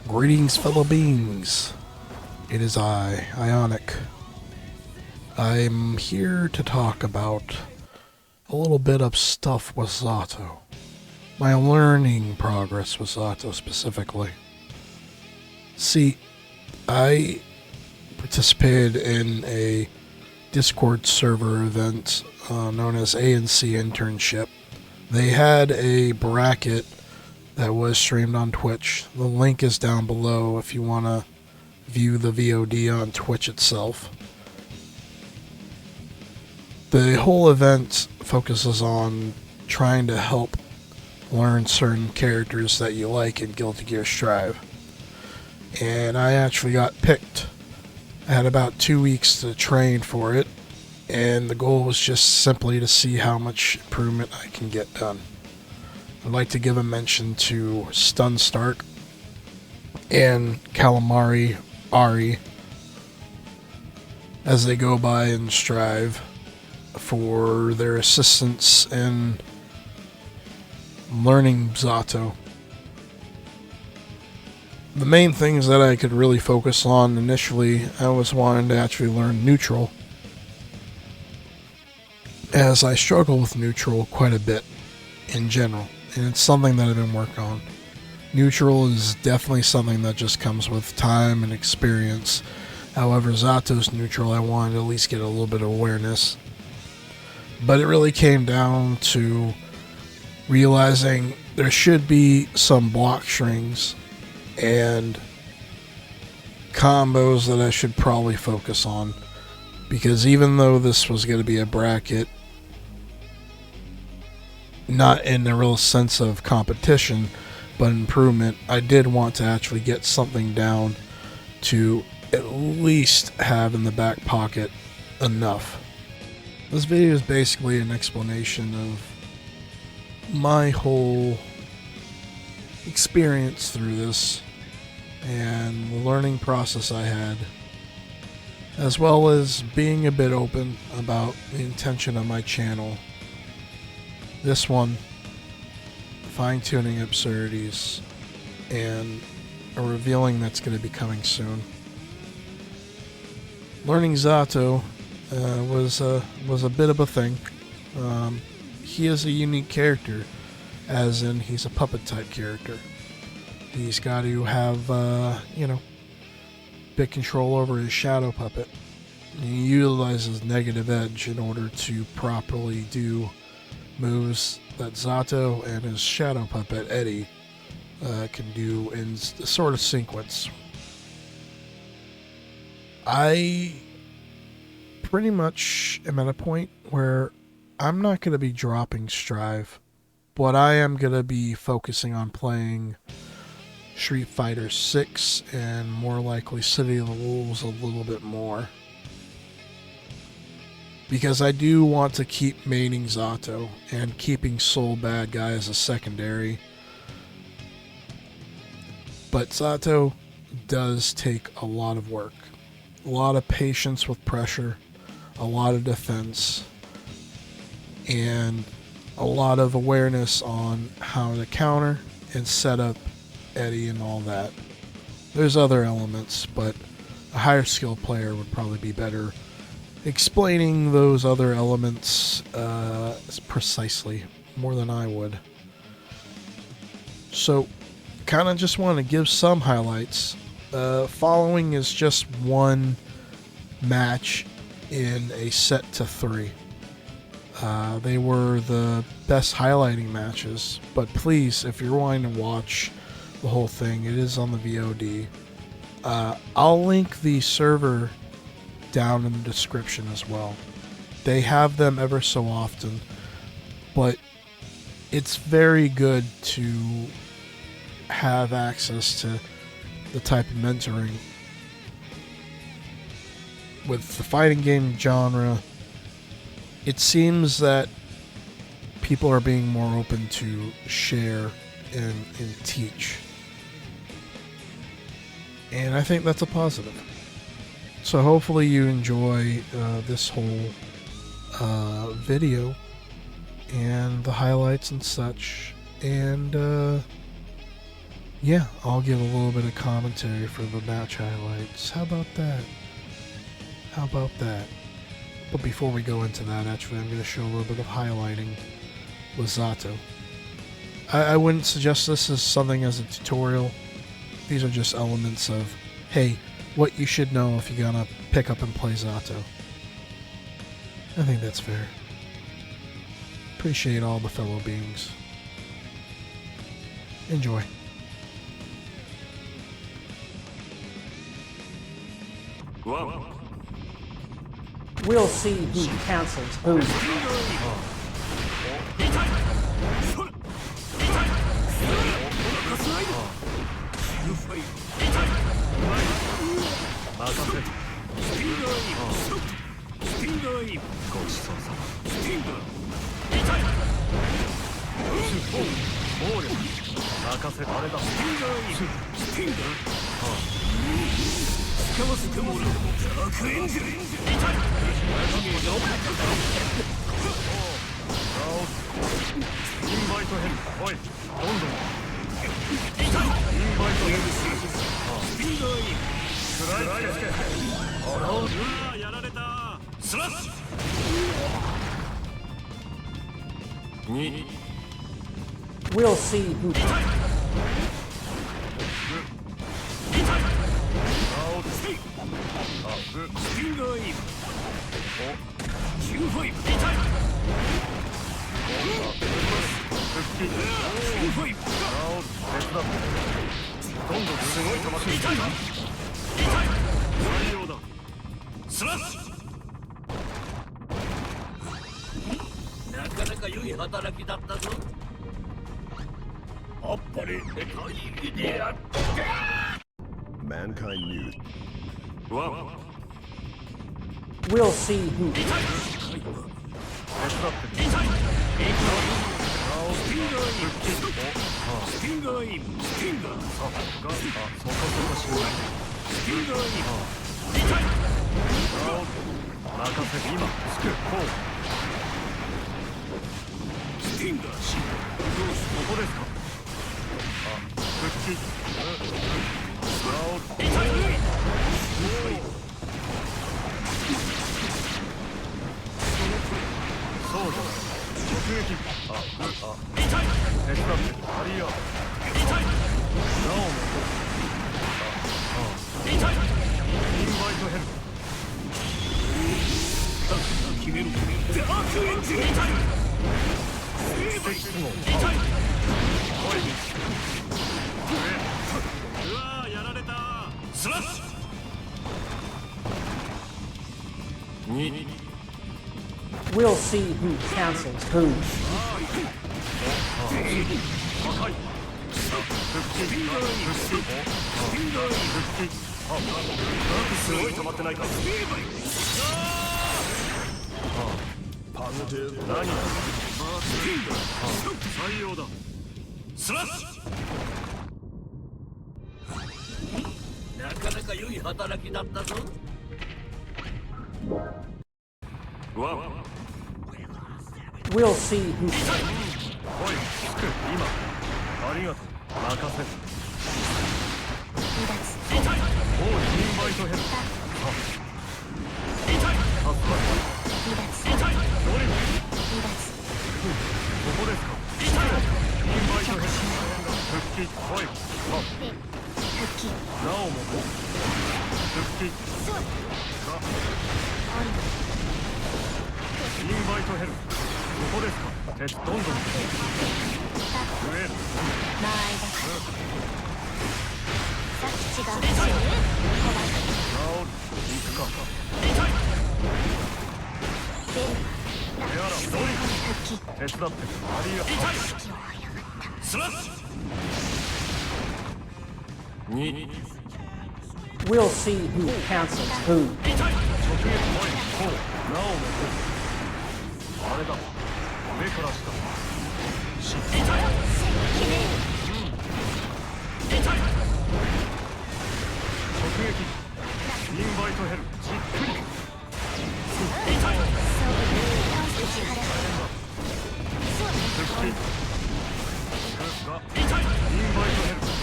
Greetings, fellow beings. It is I, Ionic. I'm here to talk about a little bit of stuff with Zato. My learning progress with Zato specifically. See, I participated in a Discord server event known as ANC Internship. They had a bracket that was streamed on Twitch. The link is down below if you want to view the VOD on Twitch itself. The whole event focuses on trying to help learn certain characters that you like in Guilty Gear Strive. And I actually got picked. I had about 2 weeks to train for it, and the goal was just simply to see how much improvement I can get done. I'd like to give a mention to Stun Stark and Calamari Ari, as they go by in Strive, for their assistance in learning Zato. The main things that I could really focus on initially, I was wanting to actually learn neutral, as I struggle with neutral quite a bit in general, and it's something that I've been working on. Neutral is definitely something that just comes with time and experience. However, Zato's neutral, I wanted to at least get a little bit of awareness. But it really came down to realizing there should be some block strings and combos that I should probably focus on, because even though this was going to be a bracket, not in a real sense of competition but improvement, I did want to actually get something down to at least have in the back pocket enough. This video is basically an explanation of my whole experience through this and the learning process I had, as well as being a bit open about the intention of my channel. This one, fine-tuning absurdities, and a revealing that's going to be coming soon. Learning Zato was a bit of a thing. He is a unique character, as in he's a puppet type character. He's got to have, bit control over his shadow puppet. He utilizes negative edge in order to properly do moves that Zato and his shadow puppet Eddie can do in the sort of sequence. I pretty much am at a point where I'm not going to be dropping Strive, but I am going to be focusing on playing Street Fighter 6 and more likely City of the Wolves a little bit more, because I do want to keep maining Zato and keeping Soul Bad Guy as a secondary. But Zato does take a lot of work, a lot of patience with pressure, a lot of defense, and a lot of awareness on how to counter and set up Eddie and all that. There's other elements, but a higher skill player would probably be better explaining those other elements precisely, more than I would. So, kind of just want to give some highlights. Following is just one match in a set to 3. They were the best highlighting matches, but please, if you're wanting to watch the whole thing, it is on the VOD. I'll link the server down in the description as well. They have them ever so often, but it's very good to have access to the type of mentoring. With the fighting game genre, it seems that people are being more open to share and teach. And I think that's a positive. So hopefully you enjoy this whole video and the highlights and such. And yeah, I'll give a little bit of commentary for the match highlights. How about that? How about that? But before we go into that, actually, I'm going to show a little bit of highlighting with Zato. I wouldn't suggest this as something as a tutorial. These are just elements of, hey, what you should know if you're gonna pick up and play Zato. I think that's fair. Appreciate all the fellow beings. Enjoy. Whoa. We'll see who cancels who. We'll see who. Mankind knew. Whoa. We'll see who. We'll see who cancels who. Positive. Wow. We'll see who. We'll see who cancels who. インバイトヘルじっくり復帰インバイトヘル任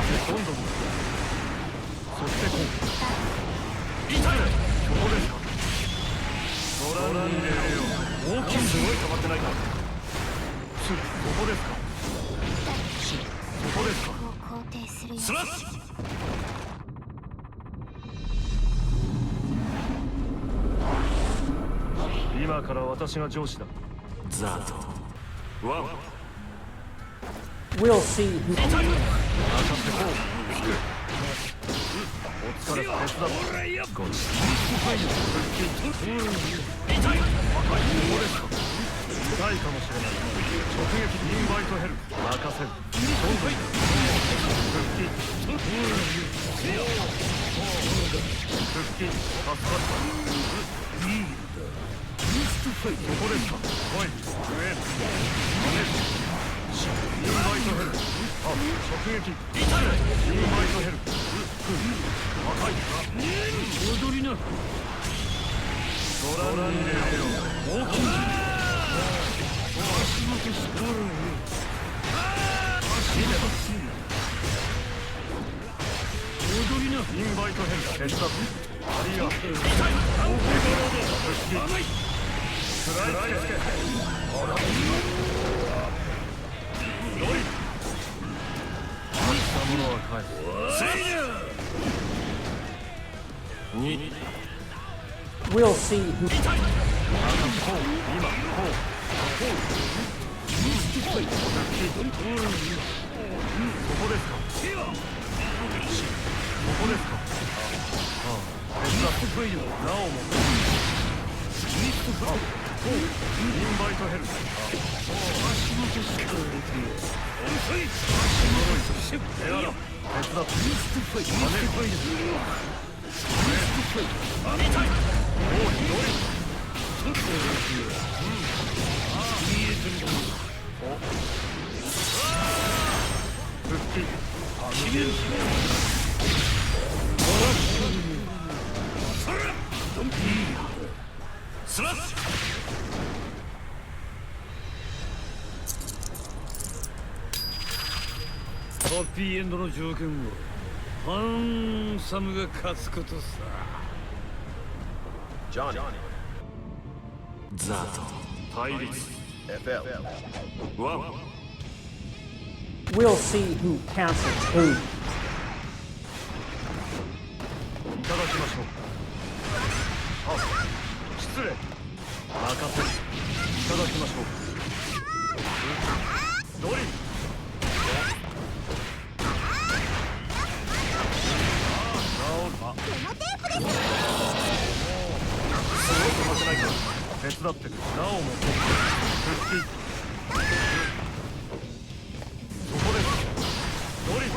せ今度もそしてこう痛いそこですかご覧に入れよ大きいすごい溜まってないかそこですかそこですかスラッシュ今から私が上司だザトワン We'll see who 当たってこう引くお疲れ様ですだゴチ痛い若いこですか痛いかもしれない直撃インバイトヘル任せるどんどん復帰復帰助かったそこですかおい上インバイトヘルあ直撃インバイトヘル若い踊りなご覧に入れよ大きい足元しこる足で踊りなインバイトヘル手伝ってありがとう甘い食らいつけロリ落ちたものは返す2 We'll see who こう今こうそこですかここですかああ手伝ってなおもインバイトヘル足元しっかり遅い足元手洗う手伝って跳ねる痛いおいロリ見えてるお復帰決めるドンピースラッシュハッピーエンドの条件はハンサムが勝つことさジョニーザト対立Elpheltワン We'll see who cancels who いただきましょうあ失礼任せるいただきましょうドリルすごい止まってないか手伝ってるなおも復帰そこですドリル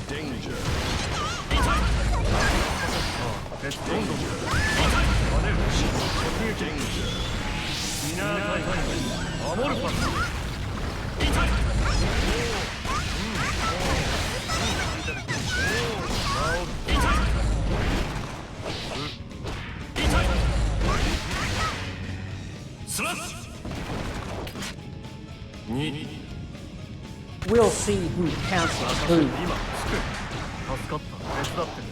デンジャー痛いどんどん跳ねる直撃ミナー大会守るパス痛いスラッシュ2 We'll see who cancels who 今つく助かった手伝ってる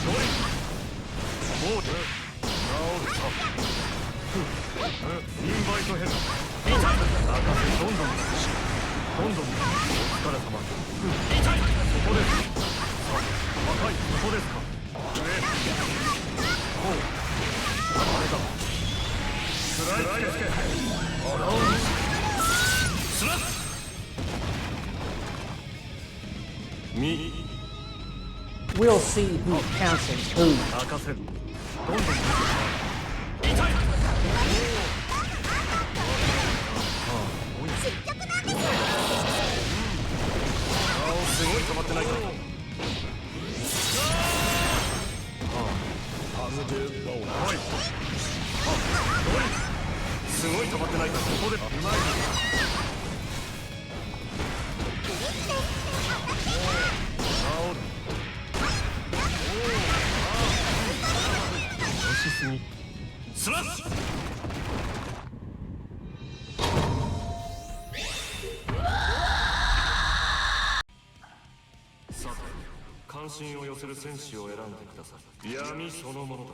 もう治るかインバイトヘル痛い任せどんどんお疲れ様そこです若いそこですか上こうあれだ食らいつけアラウンドスラッミ We'll see who cancels who 任せるどんどん痛いすごい止まってないかおいすごい止まってないかここでうまい slash! さて、関心を寄せる戦士を選んでください。闇そのものだ。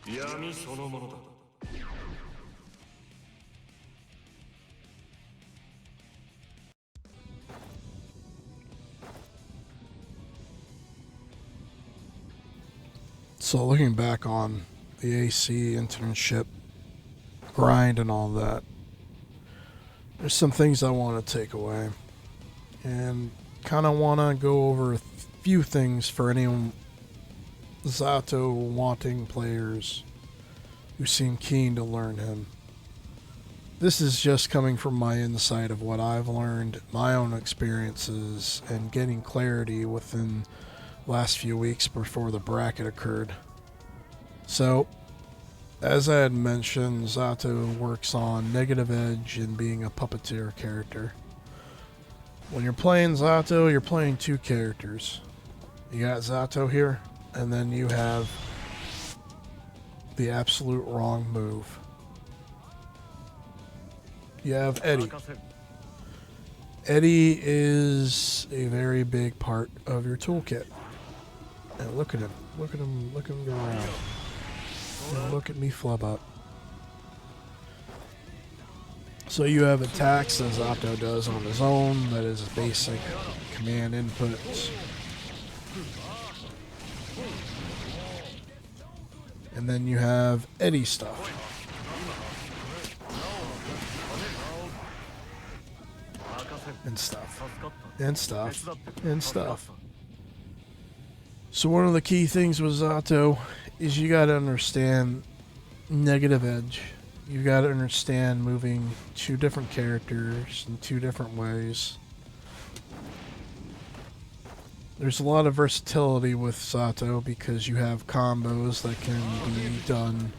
闇そのものだ。So looking back on the AC internship grind and all that, there's some things I want to take away, and kind of want to go over a few things for any Zato wanting players who seem keen to learn him. This is just coming from my insight of what I've learned, my own experiences, and getting clarity within last few weeks before the bracket occurred. So, as I had mentioned, Zato works on negative edge and being a puppeteer character. When you're playing Zato, you're playing two characters. You got Zato here, and then you have the absolute wrong move. You have Eddie. Eddie is a very big part of your toolkit. And look at him. Look at him. Look at him go around. And look at me flub up. So you have attacks that Zato does on his own. That is basic command inputs. And then you have Eddie stuff. And stuff. And stuff. And stuff. So one of the key things with Zato is you gotta understand negative edge. You gotta understand moving two different characters in two different ways. There's a lot of versatility with Zato because you have combos that can be done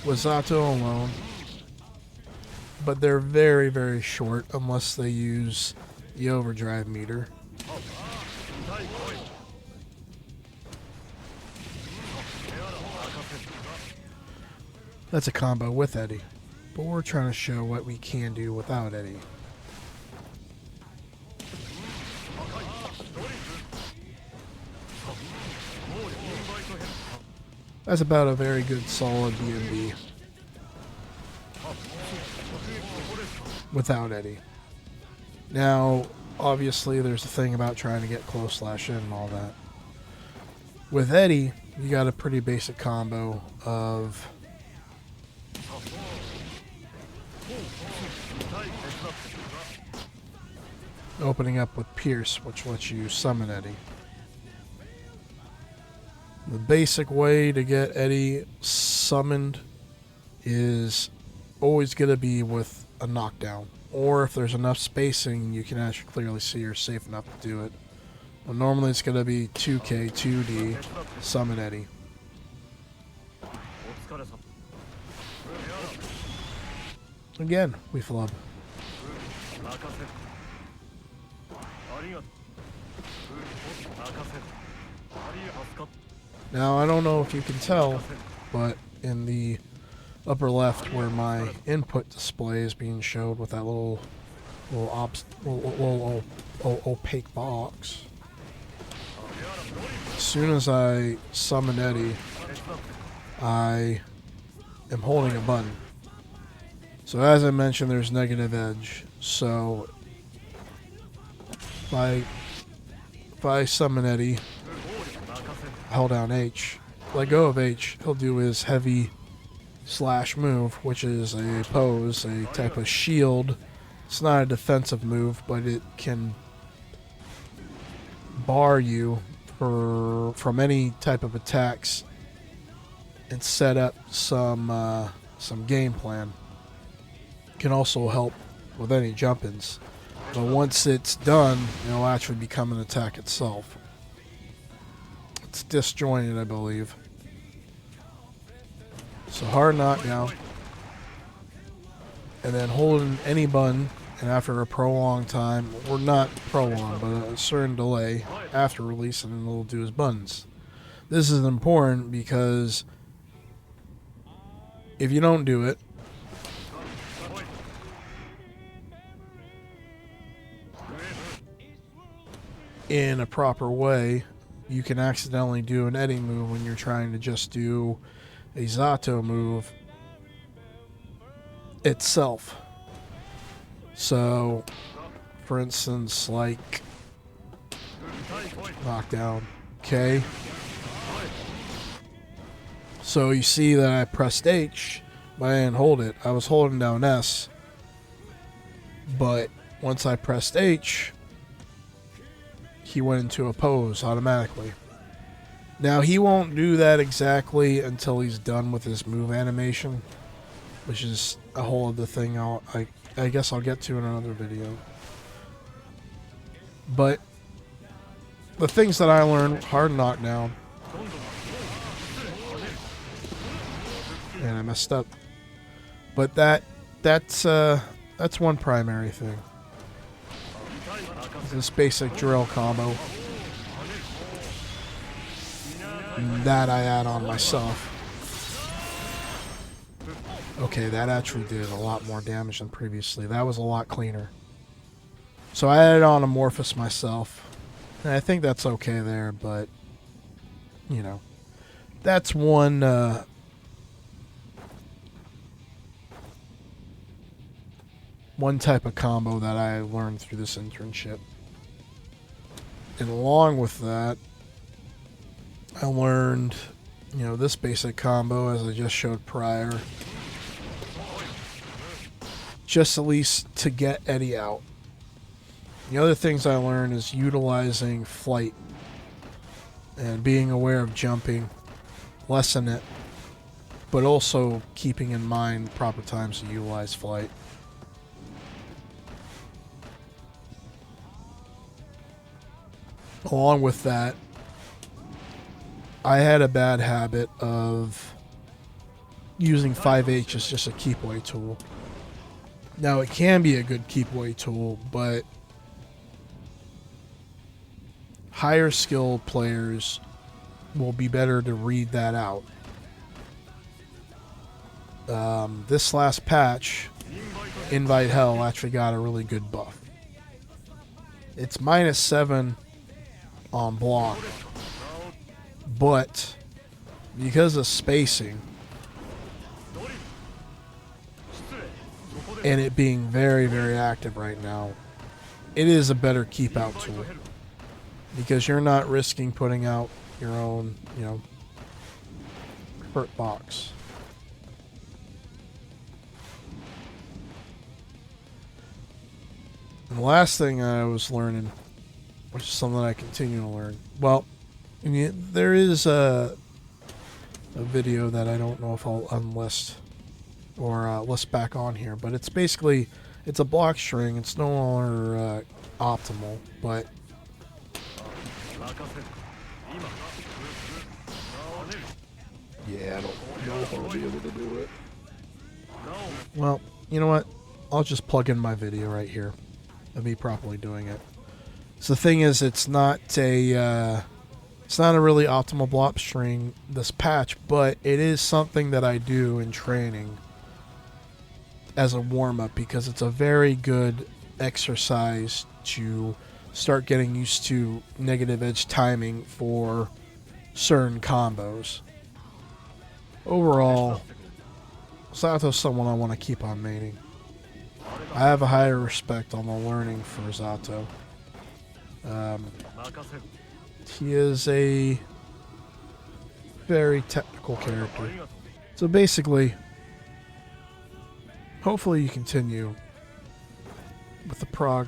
with Zato alone. But they're very, very short unless they use the overdrive meter. That's a combo with Eddie, but we're trying to show what we can do without Eddie. That's about a very good solid BMB without Eddie. Now, obviously there's a thing about trying to get close slash in and all that. With Eddie, you got a pretty basic combo of opening up with Pierce, which lets you summon Eddie. The basic way to get Eddie summoned is always going to be with a knockdown. Or if there's enough spacing, you can actually clearly see you're safe enough to do it. But normally it's going to be 2K, 2D, summon Eddie. Again, we flub. Now, I don't know if you can tell, but in the upper left where my input display is being showed with that little opaque box, as soon as I summon Eddie, I am holding a button. So as I mentioned, there's negative edge. So if I summon Eddie, hold down H, let go of H, he'll do his heavy slash move, which is a pose, a type of shield. It's not a defensive move, but it can bar you from any type of attacks and set up some game plan. Can also help with any jump-ins, but once it's done, it'll actually become an attack itself. It's disjointed, I believe. So hard knockdown, and then holding any button, and after a prolonged time, or not prolonged, but a certain delay after releasing, it'll do his buttons. This is important because if you don't do it, in a proper way, you can accidentally do an Eddie move when you're trying to just do a Zato move itself. So, for instance, like knockdown. Okay. So you see that I pressed H, but I didn't hold it. I was holding down S. But once I pressed H, he went into a pose automatically. Now he won't do that exactly until he's done with his move animation, which is a whole other thing I guess I'll get to in another video. But the things that I learned, hard knockdown. And I messed up. But that's one primary thing. This basic drill combo that I add on myself. Okay, that actually did a lot more damage than previously. That was a lot cleaner. So I added on Amorphous myself. And I think that's okay there, but you know, that's one type of combo that I learned through this internship. And along with that, I learned, you know, this basic combo as I just showed prior. Just at least to get Eddie out. The other things I learned is utilizing flight and being aware of jumping, lessen it, but also keeping in mind proper times to utilize flight. Along with that, I had a bad habit of using 5H as just a keep away tool. Now, it can be a good keep away tool, but higher skilled players will be better to read that out. This last patch, Invite Hell, actually got a really good buff. It's -7 on block, but because of spacing and it being very, very active right now, it is a better keep out tool because you're not risking putting out your own, you know, hurt box. And the last thing I was learning, which is something I continue to learn. Well, there is a video that I don't know if I'll unlist or list back on here, but it's basically, it's a block string. It's no longer optimal, but yeah, I don't know if I'll be able to do it. Well, you know what? I'll just plug in my video right here of me properly doing it. So the thing is, it's not a really optimal block string, this patch, but it is something that I do in training as a warm-up because it's a very good exercise to start getting used to negative edge timing for certain combos. Overall, Zato's someone I want to keep on maining. I have a higher respect on the learning for Zato. He is a very technical character. So basically, hopefully you continue with the prog.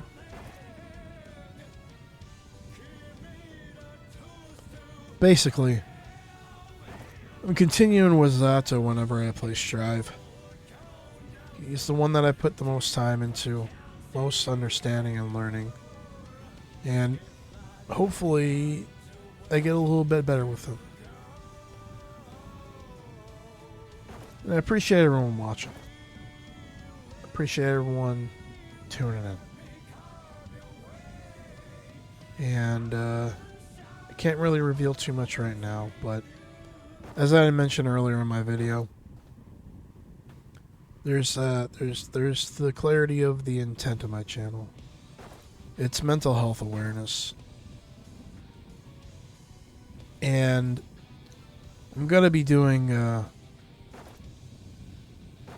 Basically, I'm continuing with Zato whenever I play Strive. He's the one that I put the most time into, most understanding and learning. And hopefully I get a little bit better with him. And I appreciate everyone watching. I appreciate everyone tuning in. And I can't really reveal too much right now, but as I mentioned earlier in my video, there's the clarity of the intent of my channel. It's mental health awareness. And I'm going to be doing a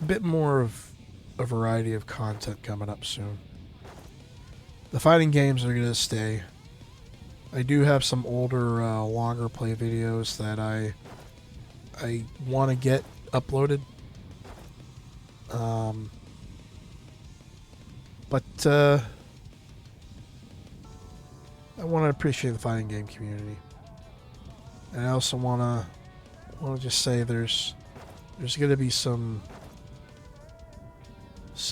bit more of a variety of content coming up soon. The fighting games are going to stay. I do have some older, longer play videos that I want to get uploaded. But I want to appreciate the fighting game community. And I also want to just say there's going to be some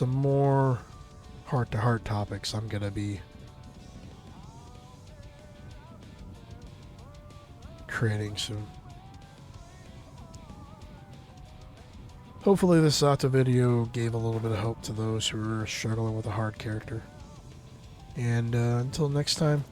more heart-to-heart topics I'm going to be creating soon. Hopefully this Zato video gave a little bit of hope to those who are struggling with a hard character. And until next time,